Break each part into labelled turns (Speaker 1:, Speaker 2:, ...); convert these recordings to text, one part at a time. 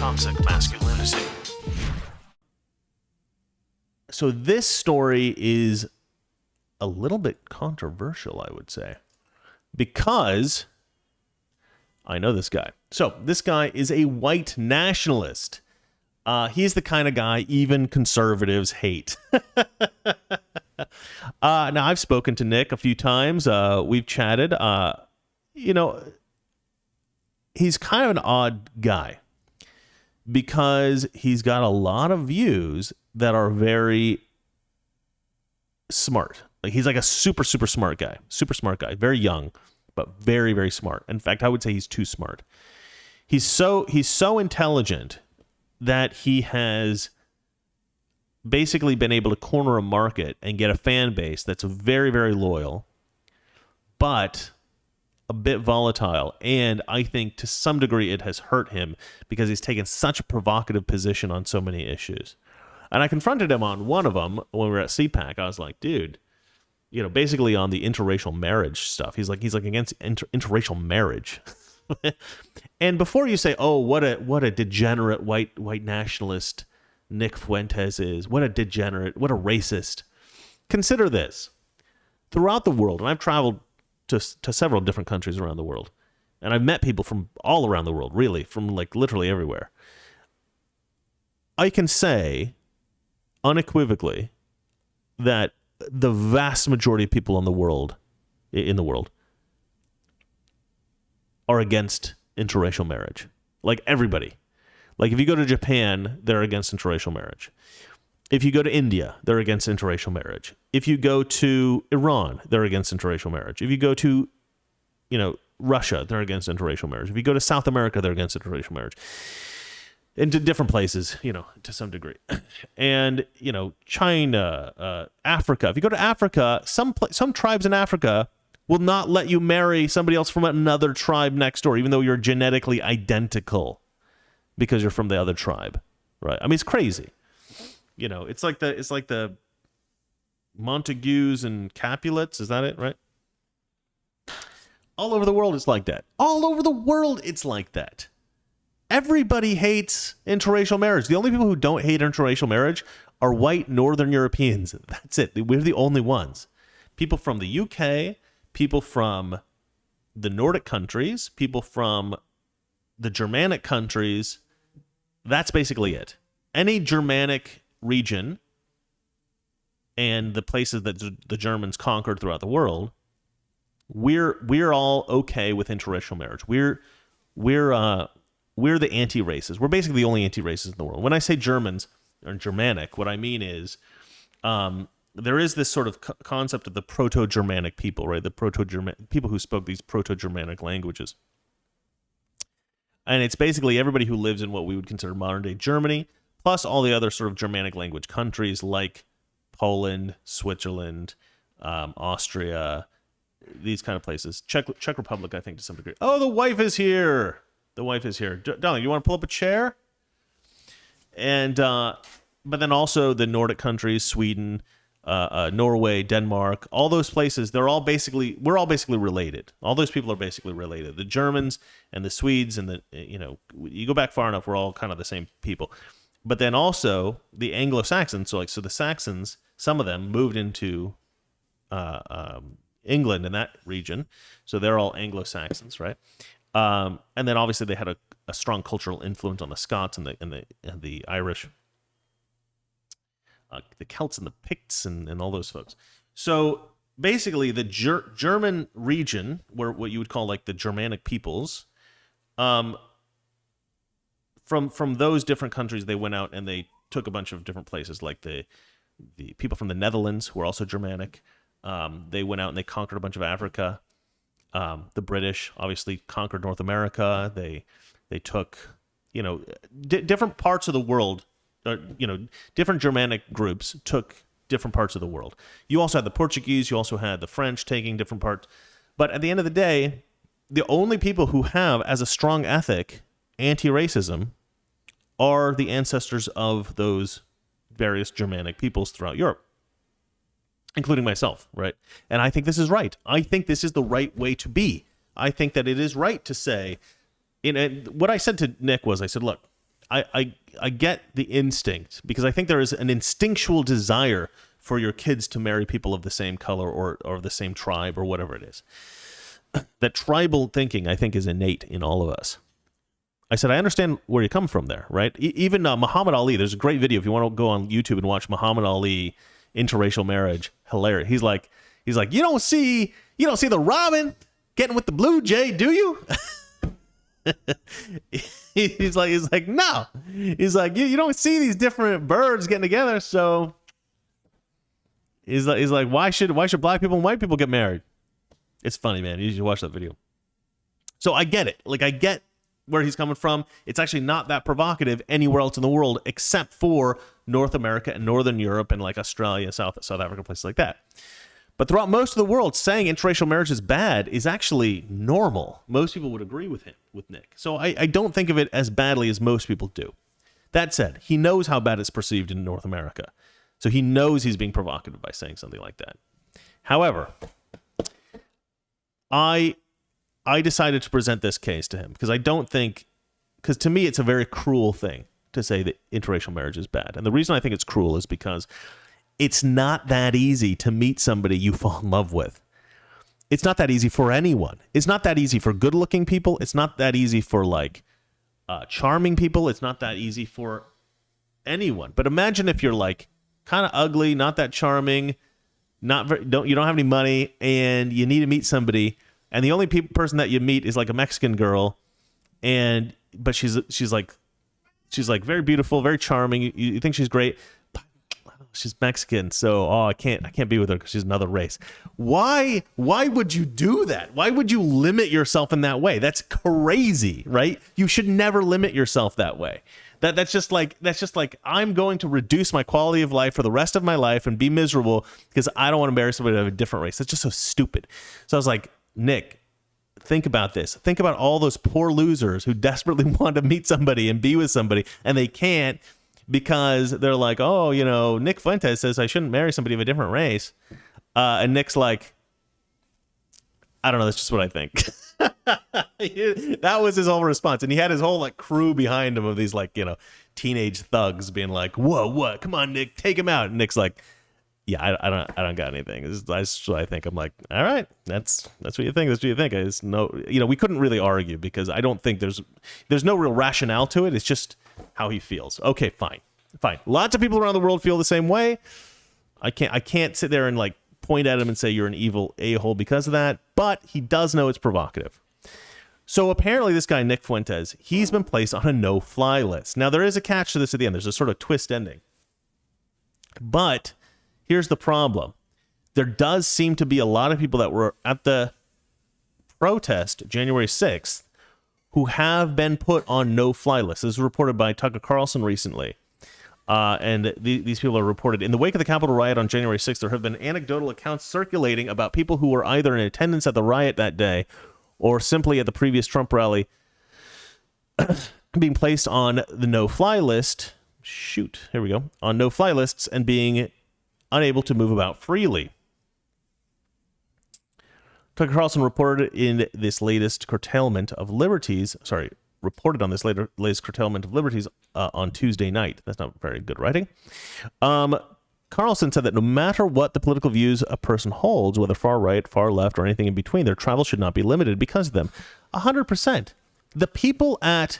Speaker 1: toxic masculinity.
Speaker 2: So this story is a little bit controversial, I would say, because I know this guy. So this guy is a white nationalist. He's the kind of guy even conservatives hate. Now, I've spoken to Nick a few times. We've chatted. He's kind of an odd guy because he's got a lot of views that are very smart. Like, he's like a super smart guy, very young, but very, very smart. In fact, I would say he's too smart. He's so intelligent that he has basically been able to corner a market and get a fan base that's very, very loyal, but a bit volatile. And I think to some degree it has hurt him because he's taken such a provocative position on so many issues. And I confronted him on one of them when we were at CPAC. I was like, dude, basically on the interracial marriage stuff. He's like against interracial marriage. And before you say, oh, what a degenerate white nationalist Nick Fuentes is, what a degenerate, what a racist, consider this. Throughout the world, and I've traveled to several different countries around the world, and I've met people from all around the world, really, from like literally everywhere. I can say unequivocally that the vast majority of people in the world are against interracial marriage. Like everybody. Like if you go to Japan, they're against interracial marriage. If you go to India, they're against interracial marriage. If you go to Iran, they're against interracial marriage. If you go to, Russia, they're against interracial marriage. If you go to South America, they're against interracial marriage. And to different places, to some degree. And, China, Africa. If you go to Africa, some tribes in Africa will not let you marry somebody else from another tribe next door, even though you're genetically identical because you're from the other tribe, right? I mean, it's crazy. It's like the Montagues and Capulets. Is that it, right? All over the world, it's like that. All over the world, it's like that. Everybody hates interracial marriage. The only people who don't hate interracial marriage are white Northern Europeans. That's it. We're the only ones. People from the UK, people from the Nordic countries, people from the Germanic countries. That's basically it. Any Germanic region and the places that the Germans conquered throughout the world, we're all okay with interracial marriage. We're the anti-races. We're basically the only anti-races in the world. When I say Germans or Germanic, what I mean is there is this sort of concept of the Proto-Germanic people, right? The Proto-Germanic people who spoke these Proto-Germanic languages. And it's basically everybody who lives in what we would consider modern-day Germany, plus all the other sort of Germanic language countries like Poland, Switzerland, Austria, these kind of places. Czech Republic, I think, to some degree. Oh, the wife is here. The wife is here. Darling, you want to pull up a chair? And but then also the Nordic countries, Sweden, Norway, Denmark, all those places, we're all basically related. All those people are basically related. The Germans and the Swedes and you go back far enough, we're all kind of the same people. But then also the Anglo-Saxons, so the Saxons, some of them moved into England in that region, so they're all Anglo-Saxons, right? And then obviously they had a strong cultural influence on the Scots and the Irish, the Celts and the Picts and all those folks. So basically the German region, where what you would call like the Germanic peoples, from those different countries, they went out and they took a bunch of different places, like the people from the Netherlands who are also Germanic. They went out and they conquered a bunch of Africa. The British obviously conquered North America. They took, different parts of the world, different Germanic groups took different parts of the world. You also had the Portuguese, you also had the French taking different parts. But at the end of the day, the only people who have as a strong ethic anti-racism are the ancestors of those various Germanic peoples throughout Europe, including myself, right? And I think this is right. I think this is the right way to be. I think that it is right to say, what I said to Nick was, I said, look, I get the instinct, because I think there is an instinctual desire for your kids to marry people of the same color or the same tribe or whatever it is. That tribal thinking, I think, is innate in all of us. I said, I understand where you come from there, right? Even Muhammad Ali, there's a great video if you want to go on YouTube and watch Muhammad Ali interracial marriage. Hilarious. He's like, you don't see the robin getting with the blue jay, do you? he's like, no. He's like, you don't see these different birds getting together, so he's like, why should black people and white people get married? It's funny, man. You should watch that video. So I get it. Like, I get where he's coming from. It's actually not that provocative anywhere else in the world except for North America and Northern Europe and like Australia, South Africa, places like that. But throughout most of the world, saying interracial marriage is bad is actually normal. Most people would agree with Nick. So I don't think of it as badly as most people do. That said, he knows how bad it's perceived in North America. So he knows he's being provocative by saying something like that. However, I decided to present this case to him because because to me it's a very cruel thing to say that interracial marriage is bad. And the reason I think it's cruel is because it's not that easy to meet somebody you fall in love with. It's not that easy for anyone. It's not that easy for good-looking people. It's not that easy for like charming people. It's not that easy for anyone. But imagine if you're like kind of ugly, not that charming, you don't have any money, and you need to meet somebody, and the only person that you meet is like a Mexican girl, but she's like very beautiful, very charming. You think she's great. She's Mexican, so I can't be with her because she's another race. Why would you do that? Why would you limit yourself in that way? That's crazy, right? You should never limit yourself that way. That's just like I'm going to reduce my quality of life for the rest of my life and be miserable because I don't want to marry somebody of a different race. That's just so stupid. So I was like, Nick, think about this. Think about all those poor losers who desperately want to meet somebody and be with somebody and they can't because they're like, oh, Nick Fuentes says I shouldn't marry somebody of a different race. And Nick's like, I don't know. That's just what I think. That was his whole response. And he had his whole like crew behind him of these like, teenage thugs being like, whoa, what? Come on, Nick, take him out. And Nick's like, yeah, I don't got anything. That's what I think. I'm like, all right, that's what you think. That's what you think. It's we couldn't really argue because I don't think there's no real rationale to it. It's just how he feels. Okay, fine. Lots of people around the world feel the same way. I can't sit there and like point at him and say you're an evil a-hole because of that, but he does know it's provocative. So apparently this guy, Nick Fuentes, he's been placed on a no-fly list. Now, there is a catch to this at the end. There's a sort of twist ending. But here's the problem. There does seem to be a lot of people that were at the protest January 6th who have been put on no-fly lists. This was reported by Tucker Carlson recently. And these people are reported. In the wake of the Capitol riot on January 6th, there have been anecdotal accounts circulating about people who were either in attendance at the riot that day or simply at the previous Trump rally being placed on the no-fly list. Here we go. On no-fly lists and being unable to move about freely. Tucker Carlson reported on this latest curtailment of liberties on Tuesday night. That's not very good writing. Carlson said that no matter what the political views a person holds, whether far right, far left, or anything in between, their travel should not be limited because of them. 100%. The people at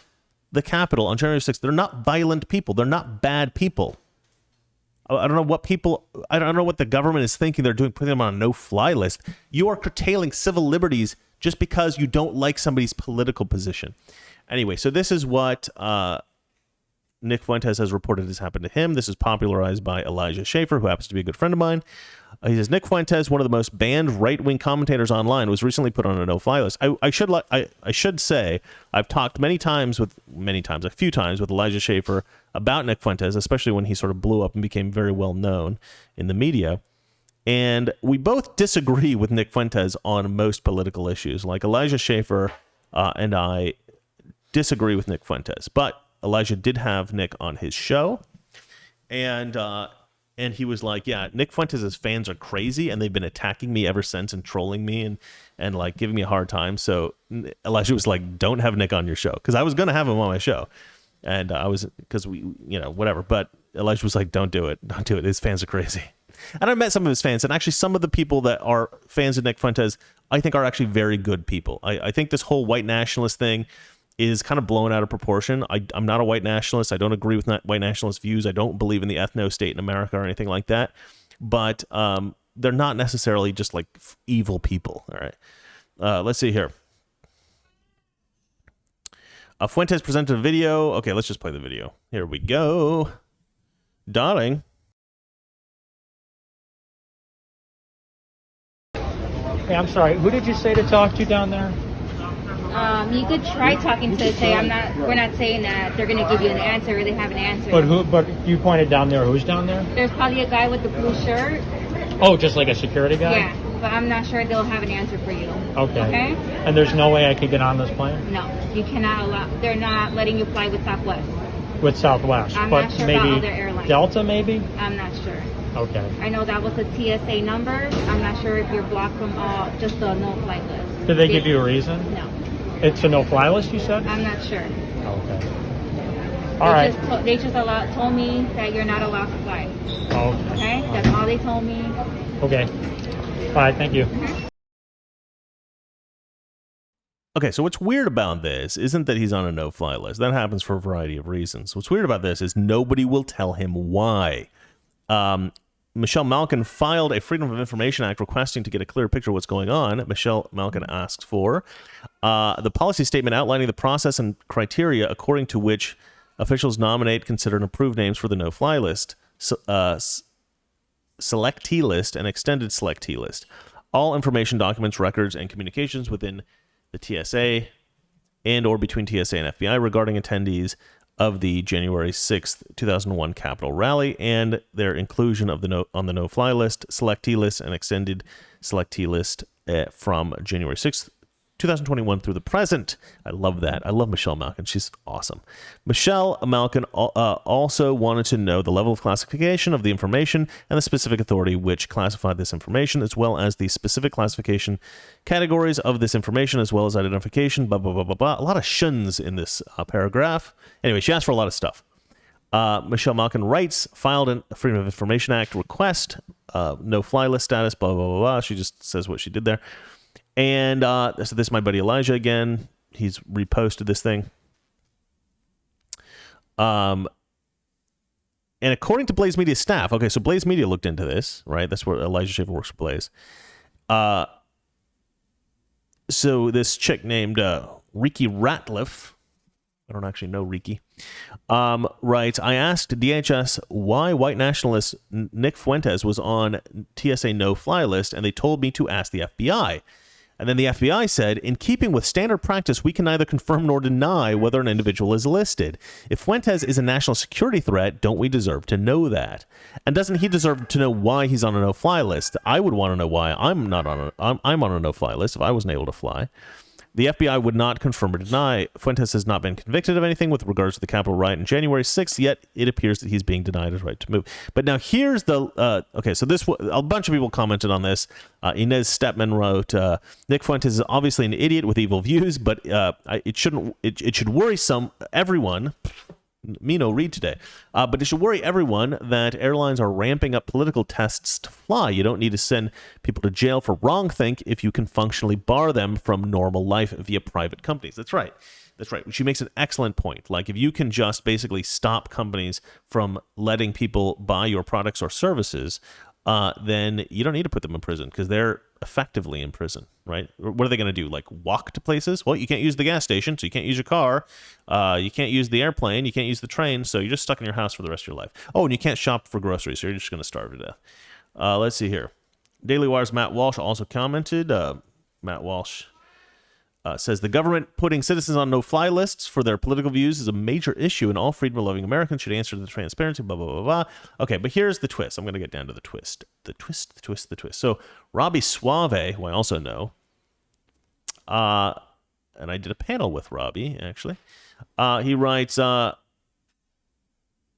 Speaker 2: the Capitol on January 6th, they're not violent people. They're not bad people. I don't know what the government is thinking they're doing, putting them on a no-fly list. You are curtailing civil liberties just because you don't like somebody's political position. Anyway, so this is what Nick Fuentes has reported has happened to him. This is popularized by Elijah Schaffer, who happens to be a good friend of mine. He says, Nick Fuentes, one of the most banned right-wing commentators online, was recently put on a no-fly list. I should say I've talked a few times with Elijah Schaffer about Nick Fuentes, especially when he sort of blew up and became very well known in the media. And we both disagree with Nick Fuentes on most political issues. Like Elijah Schaffer and I disagree with Nick Fuentes, but Elijah did have Nick on his show, and he was like, yeah, Nick Fuentes' fans are crazy, and they've been attacking me ever since and trolling me and like giving me a hard time. So Elijah was like, don't have Nick on your show, because I was going to have him on my show. And I was, because we, whatever. But Elijah was like, don't do it. Don't do it. His fans are crazy. And I met some of his fans, and actually some of the people that are fans of Nick Fuentes, I think are actually very good people. I think this whole white nationalist thing is kind of blown out of proportion. I'm not a white nationalist. I don't agree with white nationalist views. I don't believe in the ethno-state in America or anything like that. But they're not necessarily just like evil people. All right. Let's see here. Fuentes presented a video. Okay, let's just play the video. Here we go. Darling.
Speaker 1: Hey, I'm sorry. Who did you say to talk to down there?
Speaker 3: You could try talking to say we're not saying that they're going to give you an answer or they have an answer.
Speaker 1: But you pointed down there. Who's down there?
Speaker 3: There's probably a guy with the blue shirt.
Speaker 1: Oh, just like a security guy?
Speaker 3: Yeah, but I'm not sure they'll have an answer for you.
Speaker 1: Okay. And there's no way I could get on this plane?
Speaker 3: No, you cannot they're not letting you fly with Southwest.
Speaker 1: With Southwest?
Speaker 3: I'm
Speaker 1: but
Speaker 3: not sure
Speaker 1: maybe
Speaker 3: about other airlines.
Speaker 1: Delta, maybe?
Speaker 3: I'm not sure.
Speaker 1: Okay.
Speaker 3: I know that was a TSA number. I'm not sure if you're blocked from just the no-fly list.
Speaker 1: Did they give you a reason?
Speaker 3: No.
Speaker 1: It's a no-fly list, you said?
Speaker 3: I'm not sure.
Speaker 1: Okay. All right.
Speaker 3: They just told me that you're not allowed to fly.
Speaker 1: Okay.
Speaker 3: Okay? That's all they told me.
Speaker 1: Okay. All right, thank you.
Speaker 2: Okay, so what's weird about this isn't that he's on a no-fly list. That happens for a variety of reasons. What's weird about this is nobody will tell him why. Michelle Malkin filed a Freedom of Information Act requesting to get a clear picture of what's going on. Michelle Malkin asks for the policy statement outlining the process and criteria according to which officials nominate, consider, and approve names for the no-fly list, selectee list, and extended selectee list. All information, documents, records, and communications within the TSA and or between TSA and FBI regarding attendees of the January 6th, 2001 Capitol rally and their inclusion of on the no-fly list, selectee list, and extended selectee list from January 6th, 2021 through the present. I love that. I love Michelle Malkin. She's awesome. Michelle Malkin also wanted to know the level of classification of the information and the specific authority which classified this information, as well as the specific classification categories of this information, as well as identification, blah, blah, blah, blah, blah. A lot of shuns in this paragraph. Anyway, she asked for a lot of stuff. Michelle Malkin writes, filed a Freedom of Information Act request, no-fly list status, blah, blah, blah, blah. She just says what she did there. And so this is my buddy Elijah again. He's reposted this thing. And according to Blaze Media staff, okay, so Blaze Media looked into this, right? That's where Elijah Schaffer works for Blaze. So this chick named Riki Ratliff, I don't actually know Riki, writes, I asked DHS why white nationalist Nick Fuentes was on TSA no-fly list, and they told me to ask the FBI. And then the FBI said, in keeping with standard practice, we can neither confirm nor deny whether an individual is listed. If Fuentes is a national security threat, don't we deserve to know that? And doesn't he deserve to know why he's on a no-fly list? I would want to know why I'm on a no-fly list if I wasn't able to fly. The FBI would not confirm or deny. Fuentes has not been convicted of anything with regards to the Capitol riot on January 6th, yet it appears that he's being denied his right to move. But now here's the... okay, so a bunch of people commented on this. Inez Stepman wrote, Nick Fuentes is obviously an idiot with evil views, but it should worry everyone... Me no read today. But it should worry everyone that airlines are ramping up political tests to fly. You don't need to send people to jail for wrongthink if you can functionally bar them from normal life via private companies. That's right. That's right. She makes an excellent point. Like, if you can just basically stop companies from letting people buy your products or services, then you don't need to put them in prison because they're effectively in prison, right? What are they going to do? Like, walk to places? Well, you can't use the gas station, so you can't use your car. You can't use the airplane. You can't use the train, so you're just stuck in your house for the rest of your life. Oh, and you can't shop for groceries, so you're just going to starve to death. Let's see here. Daily Wire's Matt Walsh also commented. Matt Walsh says the government putting citizens on no-fly lists for their political views is a major issue, and all freedom-loving Americans should answer to the transparency, blah, blah, blah, blah. Okay, but here's the twist. I'm going to get down to the twist. The twist. So Robbie Suave, who I also know, and I did a panel with Robbie, actually, he writes,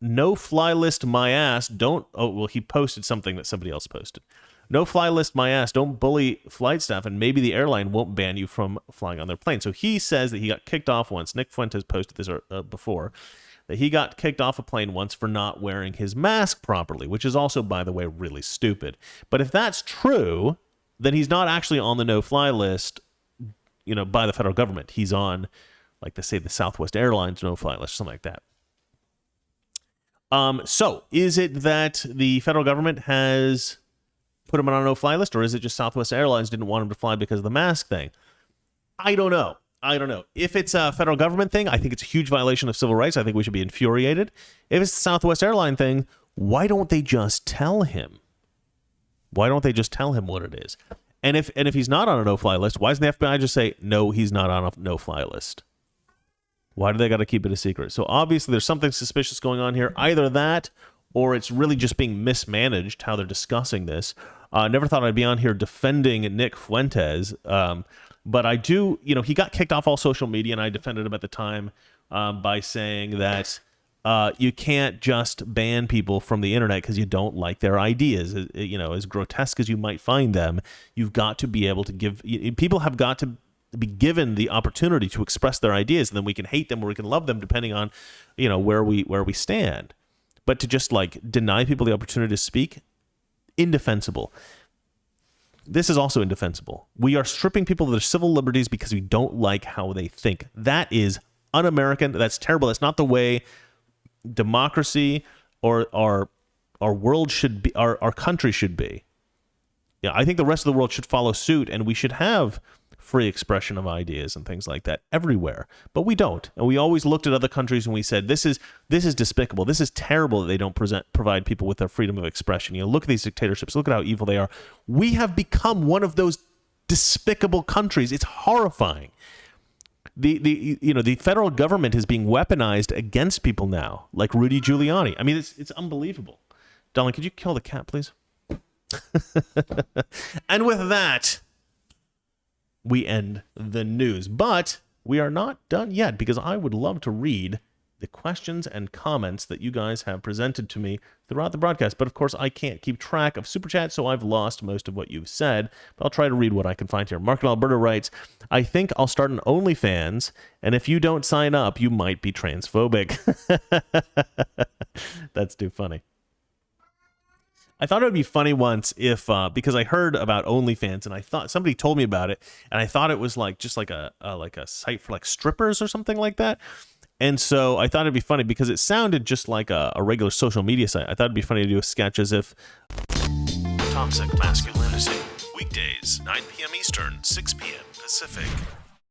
Speaker 2: no-fly list my ass, don't... Oh, well, he posted something that somebody else posted. No fly list my ass, don't bully flight staff, and maybe the airline won't ban you from flying on their plane. So he says that he got kicked off once. Nick Fuentes posted this before. that he got kicked off a plane once for not wearing his mask properly, which is also, by the way, really stupid. But if that's true, then he's not actually on the no-fly list, by the federal government. He's on, like they say, the Southwest Airlines no-fly list, something like that. So is it that the federal government has put him on a no-fly list, or is it just Southwest Airlines didn't want him to fly because of the mask thing? I don't know. If it's a federal government thing, I think it's a huge violation of civil rights. I think we should be infuriated. If it's the Southwest Airline thing, why don't they just tell him? Why don't they just tell him what it is? And if he's not on a no-fly list, why doesn't the FBI just say, no, he's not on a no-fly list? Why do they got to keep it a secret? So obviously there's something suspicious going on here. Either that, or it's really just being mismanaged how they're discussing this. Never thought I'd be on here defending Nick Fuentes, but I do, he got kicked off all social media, and I defended him at the time by saying that you can't just ban people from the internet because you don't like their ideas. As grotesque as you might find them, you've got to be able to people have got to be given the opportunity to express their ideas, and then we can hate them or we can love them depending on, where we stand. But to just deny people the opportunity to speak, indefensible. This is also indefensible. We are stripping people of their civil liberties because we don't like how they think. That is un-American. That's terrible. That's not the way democracy or our world should be, our country should be. Yeah, I think the rest of the world should follow suit, and we should have free expression of ideas and things like that everywhere. But we don't. And we always looked at other countries and we said, this is despicable. This is terrible that they don't provide people with their freedom of expression. Look at these dictatorships. Look at how evil they are. We have become one of those despicable countries. It's horrifying. The federal government is being weaponized against people now, like Rudy Giuliani. I mean, it's unbelievable. Darling, could you kill the cat, please? And with that, we end the news. But we are not done yet, because I would love to read the questions and comments that you guys have presented to me throughout the broadcast. But of course, I can't keep track of Super Chat, so I've lost most of what you've said. But I'll try to read what I can find here. Mark in Alberta writes, I think I'll start an OnlyFans, and if you don't sign up, you might be transphobic. That's too funny. I thought it would be funny once if, because I heard about OnlyFans, and I thought somebody told me about it, and I thought it was just like a site for strippers or something like that. And so I thought it'd be funny because it sounded just like a regular social media site. I thought it'd be funny to do a sketch as if Toxic Masculinity, weekdays 9 p.m. Eastern, 6 p.m. Pacific.